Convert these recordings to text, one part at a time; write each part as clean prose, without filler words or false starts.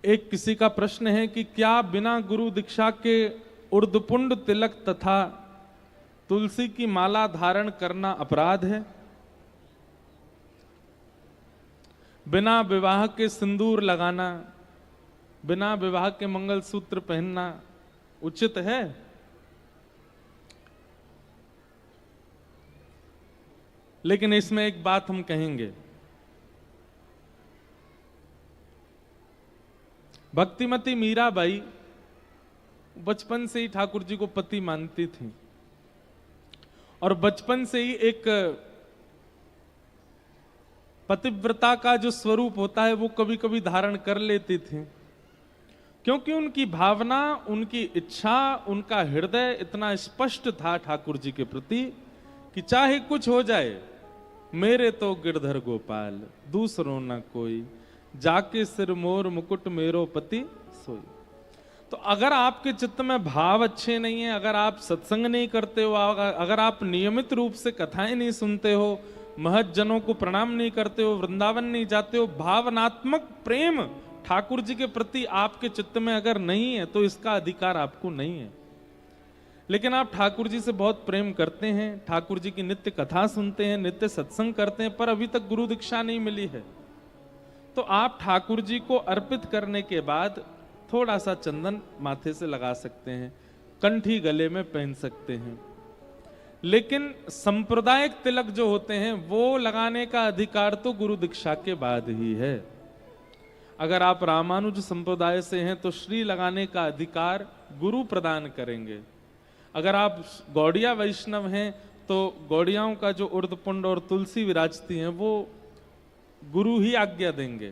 एक किसी का प्रश्न है कि क्या बिना गुरु दीक्षा के उर्दपुंड तिलक तथा तुलसी की माला धारण करना अपराध है? बिना विवाह के सिंदूर लगाना, बिना विवाह के मंगलसूत्र पहनना उचित है? लेकिन इसमें एक बात हम कहेंगे, भक्तिमती मीराबाई बचपन से ही ठाकुर जी को पति मानती थी और बचपन से ही एक पतिव्रता का जो स्वरूप होता है वो कभी कभी धारण कर लेती थी, क्योंकि उनकी भावना, उनकी इच्छा, उनका हृदय इतना स्पष्ट था ठाकुर जी के प्रति कि चाहे कुछ हो जाए, मेरे तो गिरधर गोपाल दूसरों न कोई, जाके सिर मोर मुकुट मेरो पति सोई। तो अगर आपके चित्त में भाव अच्छे नहीं है, अगर आप सत्संग नहीं करते हो, अगर आप नियमित रूप से कथाएं नहीं सुनते हो, महत जनों को प्रणाम नहीं करते हो, वृंदावन नहीं जाते हो, भावनात्मक प्रेम ठाकुर जी के प्रति आपके चित्त में अगर नहीं है तो इसका अधिकार आपको नहीं है। लेकिन आप ठाकुर जी से बहुत प्रेम करते हैं, ठाकुर जी की नित्य कथा सुनते हैं, नित्य सत्संग करते हैं, पर अभी तक गुरु दीक्षा नहीं मिली है, तो आप ठाकुर जी को अर्पित करने के बाद थोड़ा सा चंदन माथे से लगा सकते हैं, कंठी गले में पहन सकते हैं। लेकिन सांप्रदायिक तिलक जो होते हैं वो लगाने का अधिकार तो गुरु दीक्षा के बाद ही है। अगर आप रामानुज संप्रदाय से हैं तो श्री लगाने का अधिकार गुरु प्रदान करेंगे। अगर आप गौड़िया वैष्णव हैं तो गौड़ियाओं का जो उर्दपुंड और तुलसी विराजती हैं वो गुरु ही आज्ञा देंगे।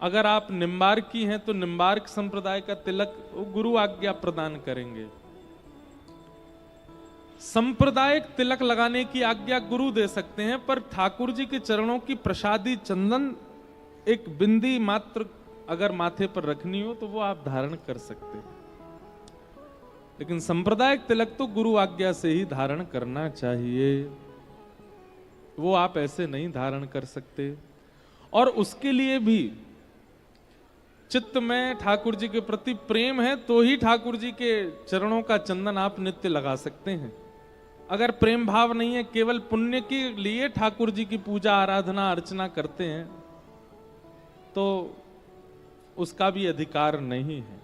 अगर आप निम्बार्की हैं तो निम्बार्क संप्रदाय का तिलक गुरु आज्ञा प्रदान करेंगे। सांप्रदायिक तिलक लगाने की आज्ञा गुरु दे सकते हैं, पर ठाकुर जी के चरणों की प्रसादी चंदन एक बिंदी मात्र अगर माथे पर रखनी हो तो वो आप धारण कर सकते हैं। लेकिन सांप्रदायिक तिलक तो गुरु आज्ञा से ही धारण करना चाहिए, वो आप ऐसे नहीं धारण कर सकते। और उसके लिए भी चित्त में ठाकुर जी के प्रति प्रेम है तो ही ठाकुर जी के चरणों का चंदन आप नित्य लगा सकते हैं। अगर प्रेम भाव नहीं है, केवल पुण्य के लिए ठाकुर जी की पूजा आराधना अर्चना करते हैं तो उसका भी अधिकार नहीं है।